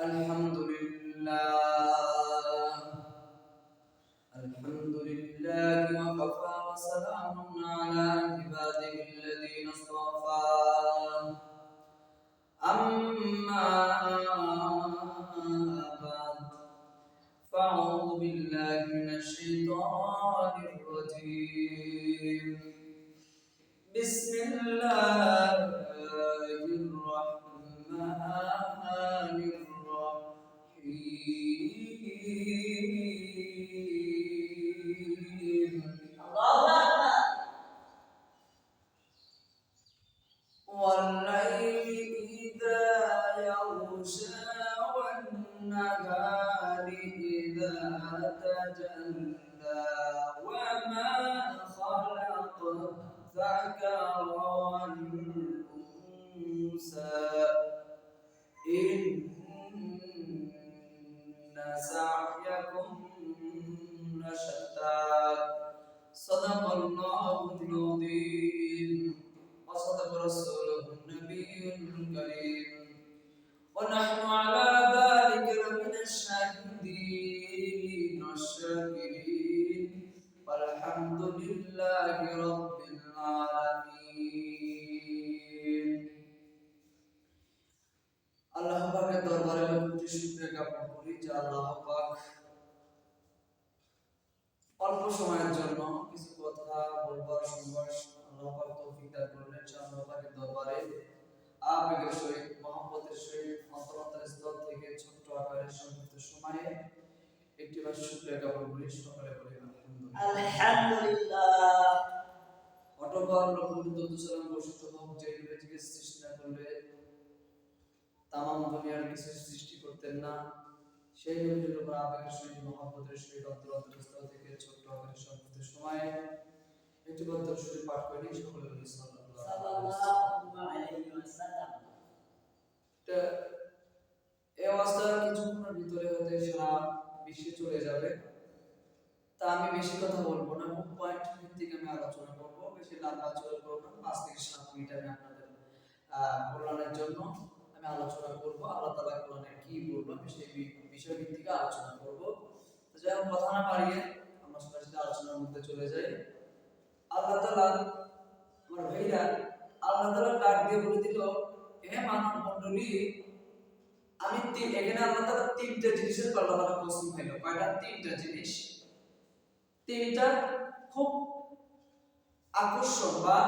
الحمد لله وكفى وسلام على عباده الذين اصطفى أما بعد فأعوذ بالله من الشيطان الرجيم بسم الله الرحمن الرحيم والليل إذا يغشى والنهار إذا تجلى وما خلق الذكر والأنثى إن سعيكم لشتى صدق الله العظيم وصدق رسوله النبي الكريم ونحن على ذلك لمن الشاهدين والشاكرين والحمد لله رب العالمين আল্লাহ পাকের দরবারে লাখো শুকরিয়া জ্ঞাপন করি যে আল্লাহ পাক অল্প সময়ের জন্য কিছু কথা বলবার সময় আল্লাহ পাক তৌফিক দান করলেন। আল্লাহ পাকের দরবারে আবেগের সহিত মহব্বতের সহিত অন্তরের স্তর থেকে ছোট্ট আকারের সংক্ষিপ্ত সময়ে একটি বার শুকরিয়া জ্ঞাপন করি। সকলে বলি আলহামদুলিল্লাহ। অতঃপর রহমতুল্লাহ বর্ষিত হোক যে নিজেকে সৃষ্টি না করলে তামাম দুনিয়ার কিছু সৃষ্টি করতেন না, সেই নবীর উপর আবেগের সহিত মহব্বতের সহিত অন্তরের স্তর থেকে ছোট্ট আকারের সংক্ষিপ্ত সময়ে একটি বদ্ধ সুরে পাঠ করি। সকলে বলি সাল্লাল্লাহু আলাইহি ওয়াসাল্লাম। এই অবস্থা কিছুক্ষণের ভিতরে হতে সারা বিশ্বে চলে যাবে। তা আমি বেশি কথা বলবো না, পয়েন্ট ভিত্তিক আমি আলোচনা করবো। বেশি লম্বা চলবো না, 5 থেকে 7 মিনিট আমি আপনাদের কোরআনের জন্য আমি আলোচনা করবো। আল্লাহ তাআলা কোরআনে কি বলবো আমি সেই বিষয় ভিত্তিক আলোচনা করবো। তো যাই হোক, কথা না বাড়িয়ে আমরা সরাসরি আলোচনার মধ্যে চলে যাই। আল্লাহ তাআলা, আমার ভাইরা, আল্লাহ তাআলা ডাক দিয়ে বলে দিল, হে মানব মণ্ডলী, আমি এখানে আল্লাহ তাআলা 3টা জিনিসের আল্লাহ তাআলা কসম খাইলো। কয়টা? 3টা জিনিস। 3টা খুব আকর্ষণ বা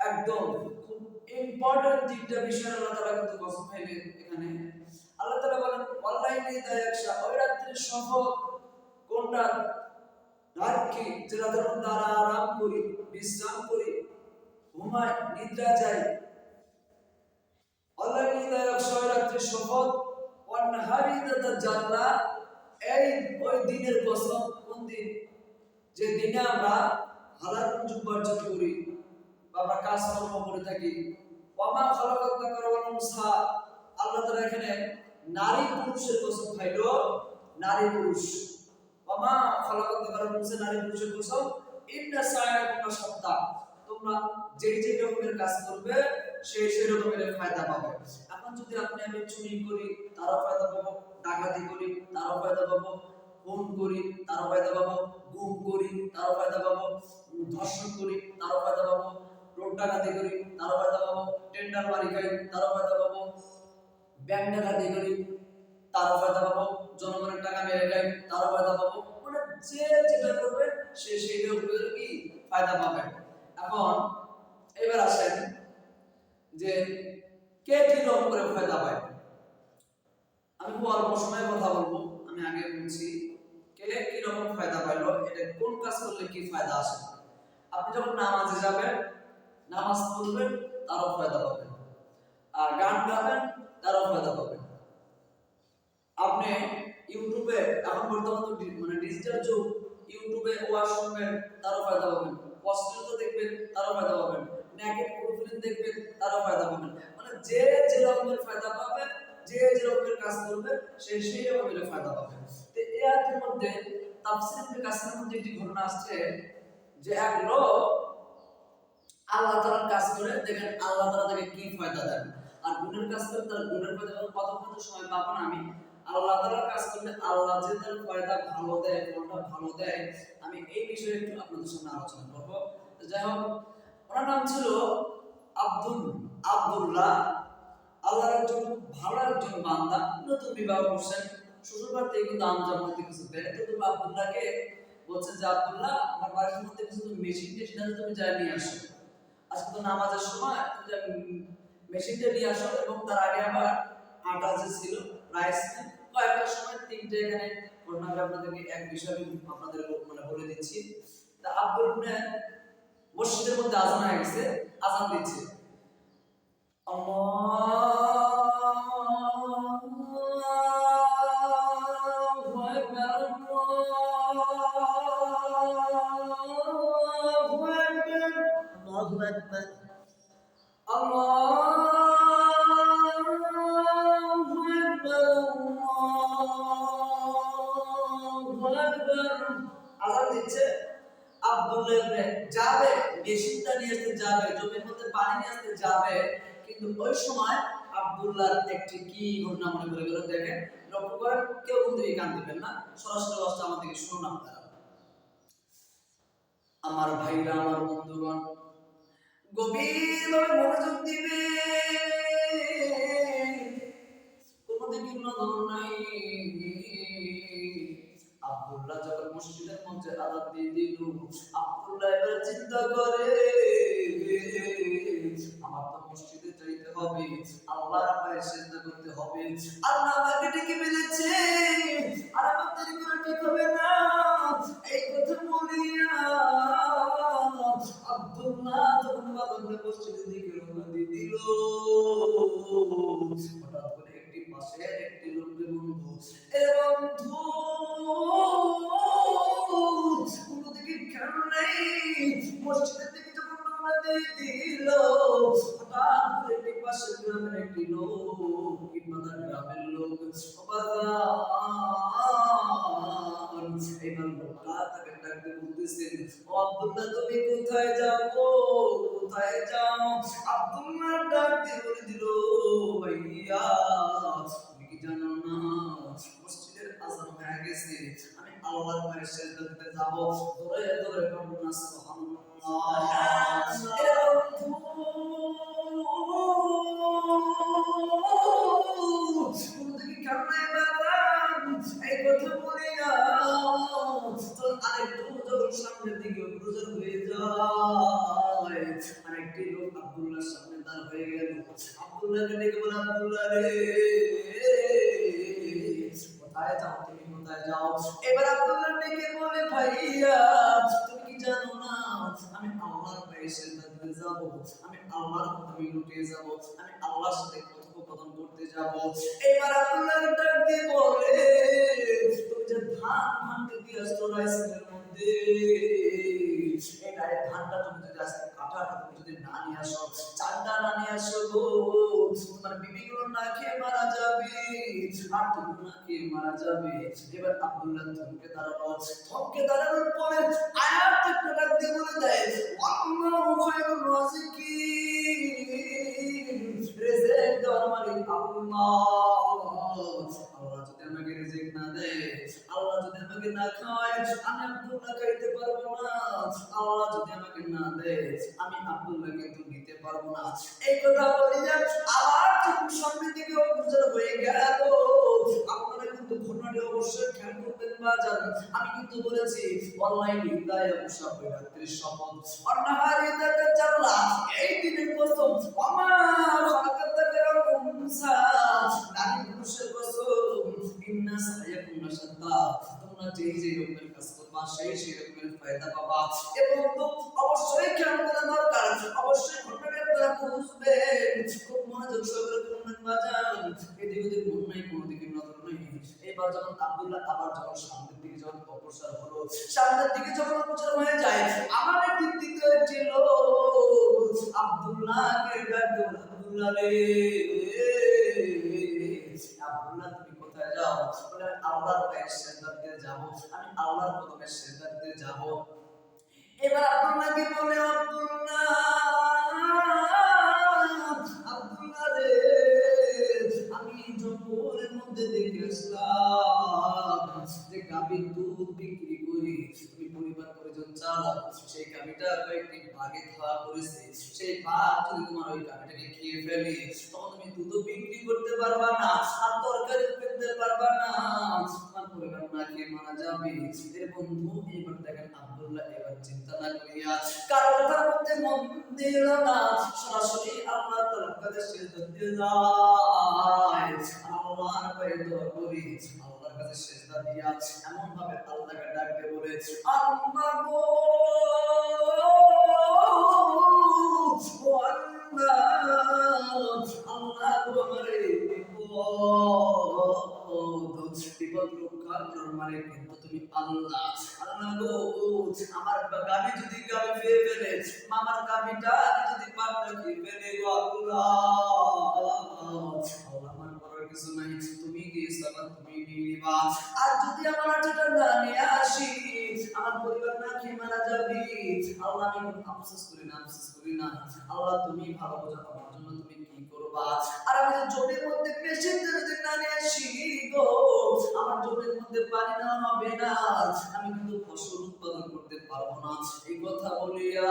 একদম খুব ইম্পর্টেন্ট 3টা বিষয় আল্লাহ তাআলা কিন্তু কসম খাইলেন এখানে। আল্লাহ তাআলা বলেন ওয়াল্লাইলি ইযা ইয়াগশা, ওই রাত্রির শপথ। কোনটা? রাত কি? যে রাতের মধ্যে আরাম করি, বিশ্রাম করি, ঘুমাই, নিদ্রা যাই। ওয়াল্লাইলি ইযা ইয়াগশা, ওই রাত্রির শপথ। ওয়ান নাহারি ইযা তাজাল্লা, এই ওই দিনের কসম। কোন দিন? যে দিনে আমরা হালাল রুজি উপার্জন করি বা আমরা কাজকর্ম করে থাকি। ওয়ামা খালাকাত যাকারা ওয়াল উনসা, আল্লাহ তাআলা এখানে নারী পুরুষের কসম খাইলো। নারী পুরুষ, ওয়ামা খালাকাত যাকারা ওয়াল উনসা, নারী পুরুষের কসম। ইন্না সায়াকুম লাশাত্তা, তোমরা যে রকমের কাজ করবে সেই রকমের ফায়দা পাবে। এখন যদি আমি চুরি করি তারও ফায়দা পাবো, ডাকাতি করি তারও ফায়দা পাবো, খুন করি তারও ফায়দা পাবো, গুম করি তারও ফায়দা পাবো, ধর্ষণ করি তারও ফায়দা পাবো, লুট ডাকাতি করি তারও ফায়দা পাবো, টেন্ডার মারি খাই তারও ফায়দা পাবো, ব্যাংক ডাকাতি করি তারও ফায়দা পাবো, জনগণের টাকা মেরে খাই তারও ফায়দা পাবো। মানে যে যেটা করবে সেই রকমের কি ফায়দা পাবে। এখন এবার আসেন যে কে কি রকম করে ফায়দা পায়। আমি খুব অল্প সময়ে কথা বলবো। আমি আগে বলছি কে কি রকম ফায়দা পাইলো, এটা কোন কাজ করলে কি ফায়দা আসে। আপনি যখন নামাজে যাবেন, নামাজ পড়বেন তারও ফায়দা পাবেন, আর গান গাবেন তারও ফায়দা পাবেন। আপনি ইউটিউবে, এখন বর্তমান মানে ডিজিটাল যুগ, ইউটিউবে ওয়াজ শুনবেন তারও ফায়দা পাবেন, অশ্লীলতা দেখবেন তারও ফায়দা পাবেন, নেগেটিভ প্রোফাইল দেখবেন তারও ফায়দা পাবেন। মানে যে রকমের ফায়দা পাবে, যে রকমের কাজ করবে সেই রকমের ফায়দা পাবে। তো এই আয়াতের মধ্যে তাফসীর ইবনে কাসিরের মধ্যে একটি ঘটনা আসছে যে এক লোক আল্লাহ তাআলার কাজ করে, দেখেন আল্লাহ তাআলা তাকে কি ফায়দা দেন। আর গুণের কাজ করে তার গুণের কত সময় পাবো না আমি। আল্লাহ তাআলার কাজ করলে আল্লাহ যে তার ফয়দা ভালো দেয়, ফলটা ভালো দেয়, আমি এই বিষয়ে একটু আপনাদের সামনে আলোচনা করব। যাই হোক, ওনার নাম ছিল আব্দুল্লাহ। আল্লাহর একজন ভালো একজন বান্দা, নতুন বিবাহ করছেন, শ্বশুরবাড়ি থেকে কিন্তু আমজাদ মধ্যে কিছু দেয়। তো তুমি আব্দুল্লাহকে বলছেন যে আব্দুল্লাহ, আমার বাড়ির মধ্যে কিছু মেশিন টেশিন আছে, তুমি যাই নিয়ে আসো। আজকে তো নামাজের সময় তুমি মেশিনটা নিয়ে আসো। এবং তার আগে আবার আটা যে ছিল, রাইস, কয়েকটা সময় তিনটে এখানে ঘটনা আপনাদেরকে এক বিষয় আপনাদের বলে দিচ্ছি। তা আব্দুল্লাহ মসজিদের মধ্যে আজান হয়ে গেছে, আজান দিচ্ছে। আজান দিচ্ছে। আব্দুল্লাহ যাবে, মেশিনটা নিয়ে আসতে যাবে, জমির মধ্যে পানি নিয়ে আসতে যাবে, কিন্তু ওই সময় আব্দুল্লাহর একটি কি ঘটনা মনে করে গেল। দেখেন, লক্ষ্য করেন, কেউ কিন্তু এই গান দিবেন না, সরাসরি অবস্থা আমাদেরকে শুনুন আপনারা। আমার ভাইরা, আমার বন্ধুগণ, গভীরভাবে মনোযোগ দিবে, কোনদিকে নজর নাই। আব্দুল্লাহ যখন মসজিদের মধ্যে আজান দিয়ে দিল, আব্দুল্লাহ এবার চিন্তা করে, আমার তো মসজিদে যাইতে হবে, আল্লাহর পায়ে সিজদা করতে হবে, আল্লাহ আমাকে ডেকে ফেলেছে, আর আমার দেরি করে ঠিক হবে না। এই কথা বলিয়া আব্দুল্লাহ যখন বাজারে মসজিদের দিকে রওনা দিয়ে দিল, হঠাৎ করে একটি পাশের একটি লোককে বন্ধু, এ বন্ধু, কোনদিকে খেয়াল নেই, মসজিদের দিকে যখন রওনা দিয়ে দিল, হঠাৎ করে একটি পাশের গ্রামের একটি লোক, ইমানদার গ্রামের লোক, এবার লোকটা তাকে ডাকতে বলতেছেন, ও আব্দুল্লাহ, তুমি কোথায় যাও, কোথায় যাও? আব্দুল্লাহ ডাক দিয়ে বলে দিল, ভাইয়া, তুমি কি জানো না মসজিদের আজান হয়ে গেছে, আমি আল্লাহর পায়ে সিজদা দিতে যাব। ধরে ধরে বলুন না সুবহানাল্লাহ। এ বন্ধু, কোনদিকে কান্না বাজান, এই কথা বলিয়া তোর আরেকটু যখন সামনের দিকে অগ্রসর হয়ে যায়, আরেকটি লোক আব্দুল্লাহর সামনে দাঁড় হয়ে গেল। আব্দুল্লাহকে ডেকে বলে, আব্দুল্লাহ রে, কোথায় যাও তুমি, কোথায় যাও? এবার আব্দুল্লাহ ডেকে বলে, ভাইয়া, তুমি কি জানো না আমি আল্লাহর পায়ে সিজদা দিতে যাব, আমি আল্লাহর কথা লুটিয়ে যাব, আমি আল্লাহর সাথে কথোপকথন করতে যাব। এবার আব্দুল্লাহ ডাক দিয়ে বলে, তুমি যে ধান ভাঙতে দিয়ে আসছো রাইসের মধ্যে, এই ধানটা তুমি যদি আজকে আটাটা তুমি যদি না নিয়ে আসো, চালটা না নিয়ে আসো গো, তোমার বিবিগুলো না খেয়ে মারা যাবে, আর তুমি না খেয়ে মারা যাবে। এবার আব্দুল্লাহ থমকে দাঁড়ালো, থমকে দাঁড়ানোর পরে আয়াত একটা ডাক দিয়ে বলে দেয়, আল্লাহু খায়রুর রাযিকিন, রিজিক দেওয়ার মালিক আল্লাহ। আল্লাহ যদি আমাকে রিজিক না দেয়, আল্লাহ যদি আমাকে না খাওয়ায়, আমি আব্দুল্লাহ খাইতে পারবো না। আল্লাহ যদি আমাকে না দেয়, আমি আব্দুল্লাহ কিন্তু নিতে পারবো না। এই কথা বলিয়া আবার যখন সামনের দিকে অগ্রসর হয়ে গেল, আপনারা কিন্তু ঘটনাটি অবশ্যই খেয়াল করবেন বাজার। আমি কিন্তু বলেছি অনলাইনে ইদায়া মুসাফ রাত্রির শপথ, অন্নাহারি দাতা জাল্লা, এই দিনের কসম, ওমা খালাকাত যাকার উনসা, নারী পুরুষের কসম, ইন্না সায়াকুম শাত্তা, তোমরা যেই যেই রকমের কাজ করবা সেই সেই রকমের ফায়দা পাবা। এবং তো অবশ্যই খেয়াল করা দরকার, অবশ্যই ঘটনাটা আপনারা বুঝবেন, খুব মনোযোগ সহকারে শুনবেন বাজান। এদিক ওদিক মন নাই, কোনো দিকে নজর নাই। এবার যখন আব্দুল্লাহ আবার যখন সামনের দিকে যখন অগ্রসর হলো, সামনের দিকে যখন অগ্রসর হয়ে যায়, আমাদের দিক থেকে একটি লোক আব্দুল্লাহকে ডাক দিল, আব্দুল্লাহ রে, আব্দুল্লাহ তুমি কোথায় যাও? বলে, আল্লাহর পায়ে সিজদা দিতে যাব, আমি আল্লাহর কদমে সিজদা দিতে যাব। এবার আব্দুল্লাহকে বলে, আব্দুল্লাহ, আব্দুল্লাহ রে, শহরের মধ্যে দেখে আসলাম যে গাভীর দুধ বিক্রি করে তুমি পরিবার পরিজন চালাও, সেই গাভীটা কয়েকটি ভাগে ধোয়া করেছে, সেই ভাগ যদি তোমার ওই গাভীটাকে খেয়ে ফেলে তখন তুমি দুধও বিক্রি করতে পারবা না, আর তরকারি পেতে পারবা না, তোমার পরিবার না খেয়ে মারা যাবে। এর বন্ধু এবার দেখেন আব্দুল্লাহ এবার চিন্তা না করিয়া কারো কথার মধ্যে মন দিল না, সরাসরি আল্লাহ তাআলার কাছে সিজদা দিয়ে যায়, আল্লাহর পায়ে দোয়া করি, আল্লাহর কাছে সিজদা দিয়া এমন ভাবে আল্লাহকে ডাকতে বলে, আল্লাহ গো ও আল্লাহ, আল্লাহ গো আমারে বিপদ রক্ষা করার মানে কিন্তু তুমি আল্লাহ। আল্লাহ গো আমার গাভী যদি গাভী খেয়ে ফেলে, আমার গাভীটা যদি পাকটা খেয়ে ফেলে গো আল্লাহ, আমার করার কিছু নাই, তুমি গিয়ে সালাম তুমি নিয়ে নিবা। আর যদি আমার আটাটা না নিয়ে আসি আমার পরিবার না খেয়ে মারা যাবে, আল্লাহ আমি আফসোস করি না, আল্লাহ তুমি ভালো বোঝো আমার জন্য তুমি কি করবা। আর আমি জমির মধ্যে মেশিন যদি না নিয়ে আসি গো, আমার জমির মধ্যে পানি না হবে না, আমি কিন্তু ফসল উৎপাদন করতে পারবো না। এই কথা বলিয়া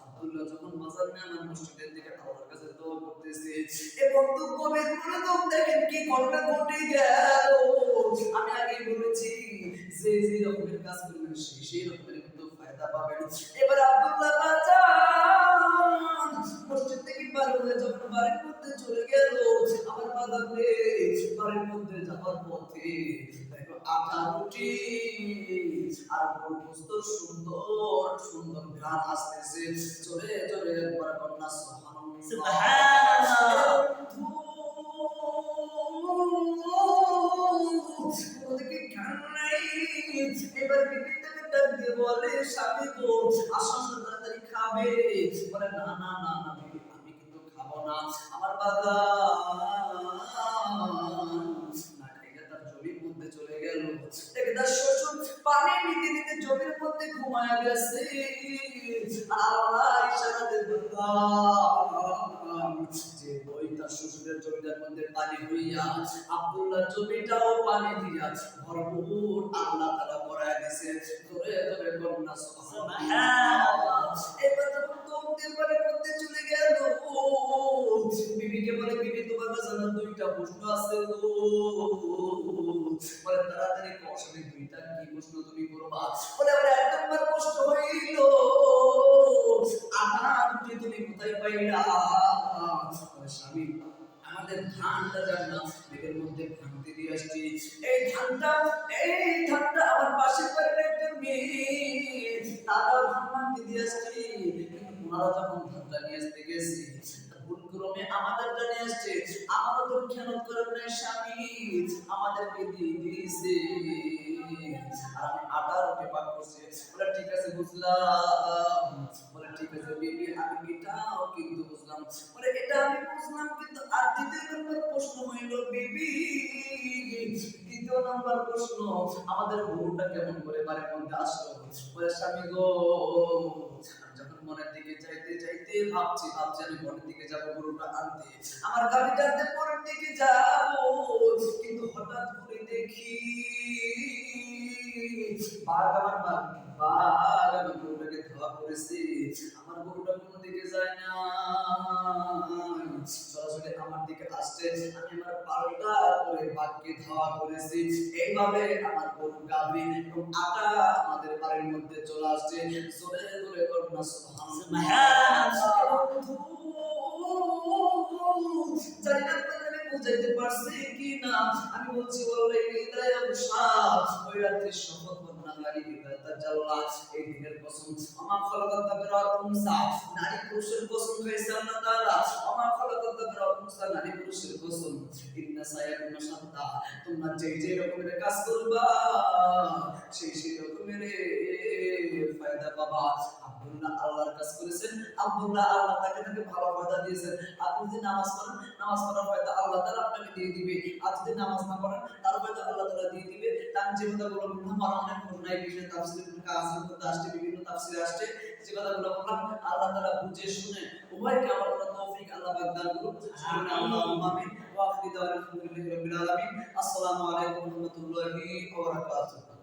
আব্দুল্লাহ যখন মাজার নামাজ মসজিদের দিকে আল্লাহর কাছে দোয়া করতেছে, এ বন্ধু গভীর মনোযোগ দেখেন কি ঘটনা ঘটে গেল। আমি আগে বলেছি যে যে রকমের কাজ করবেন সেই রকমের কিন্তু ফায়দা পাবেন। এবার আব্দুল্লাহ বাজার মসজিদ থেকে বার হয়ে যখন বাড়ির মধ্যে চলে গেল, আমার বাজার বাড়ির মধ্যে যাওয়ার পথে দেখো আটা রুটি আর গোস্ত সুন্দর সুন্দর ঘ্রাণ আসতেছে, চলে চলে একবার কন্যা সুবহানাল্লাহ। ওদিকে ঘ্রাণ নাই, এবার বিবিতে ডাক দিয়ে বলে, স্বামী গো আসো তাড়াতাড়ি খাবে। বলে না না না না বিবি আমি কিন্তু খাবো না, আমার বাবা না খাইয়া তার জমির মধ্যে চলে গেল। দেখে তার শ্বশুর পানি নিতে নিতে জমির মধ্যে ঘুমায়া গেছে। আল্লাহ ইশারাতে বললাম যে ওই তার শ্বশুরের জমিটার মধ্যে পানি হইয়া আব্দুল্লাহ জমিটাও পানি দিয়া ভরপুর আল্লাহ তাআলা করায় দিয়েছে। ধরে ধরে কন্যা সুবহানাল্লাহ। এবার যখন দৌড়তে বাড়ির মধ্যে চলে গেল, বিবিকে বলে বিবি তোমার কাছে না দুইটা প্রশ্ন আছে গো। বলে তাড়াতাড়ি কষে দুইটা কি প্রশ্ন তুমি করবা? বলে আমার এক নম্বর প্রশ্ন হইল আটা রুটি তুমি কোথায় পাইলা? বলে স্বামী আমাদের ধানটা জানা এর মধ্যে ভাঙতে দিয়ে আসছি, এই ধানটা আমার পাশের বাড়ির একটা মেয়ে তারা ধান ভাঙতে দিয়ে আসছি, কিন্তু ওনারা যখন ধানটা নিয়ে আসতে গেছি ভুল ক্রমে আমাদেরটা নিয়ে আসছে, আমারও তো খেয়ালত করার নাই স্বামী আমাদেরকে দিয়ে দিয়েছে, আর আমি আটা রুটি পাক করছি। বলে ঠিক আছে বুঝলাম। বলে ঠিক আছে বেবি আমি এটাও কিন্তু বুঝলাম। বলে এটা আমি বুঝলাম, কিন্তু আর দ্বিতীয় নম্বর প্রশ্ন হইল বেবি, দ্বিতীয় নম্বর প্রশ্ন আমাদের গরুটা কেমন করে বাড়ির মধ্যে আসলো? বলে স্বামী গো যখন মনের দিকে যাইতে যাইতে ভাবছি আমি মনের দিকে যাব গরুটা আনতে, আমার গাড়িটা আনতে পরের দিকে যাব, কিন্তু হঠাৎ করে দেখি আমার গরুটাকে ধোয়া করেছি, আমার গরুটা কোনো দিকে যায় না, সরাসরি আমার দিকে আসছে, আমি আমার পাল্টা করে বাঘকে ধাওয়া করেছি, এইভাবে আমার গরু গাভী এবং আটা আমাদের বাড়ির মধ্যে চলে আসছে। জোরে জোরে করুন সুবহানাল্লাহ। জানি না আপনাদের বুঝাইতে পারছি কি না, আমি বলছি ওয়াল্লাহি লা ইয়াবশা ওই রাতে শপথ করনা নারী বিদাতা জাল্লাত এই দিনের কসম আমা খালাকাত তাকরা উনসা নারী পুরুষের কসম খাইছে আল্লাহ তাআলা, আমা খালাকাত তাকরা উনসা নারী পুরুষের কসম ইন্না সায়াকুন শাত্তা তোমরা যে রকমের কাজ করবা সেই রকমের ফায়দা পাবা। আব্দুল্লাহ আল্লাহর কাজ করেছেন, আব্দুল্লাহ আল্লাহ তাকে ভালো ফায়দা দিয়েছেন। আপনি যদি নামাজ পড়েন নামাজ পড়ার ফায়দা আল্লাহ তাআলা আপনাকে দিয়ে দিবে, আর যদি নামাজ না পড়েন তার ফায়দা আল্লাহ তাআলা দিয়ে দিবে। আমি যে কথাগুলো বললাম আমার অনেক ঘটনায় বিভিন্ন তাফসীরের কাজের মধ্যে আসছে, বিভিন্ন তাফসীরে আসছে, যে কথাগুলো বললাম আল্লাহ তাআলা বুঝে শুনে উভয়কে আমার তৌফিক আল্লাহ পাক দান করুন। আমিন। ওয়া আখিরু দাওয়ানা আলহামদুলিল্লাহি রাব্বিল আলামিন। আসসালামু আলাইকুম ওয়া রাহমাতুল্লাহি ওয়া বারাকাতুহু।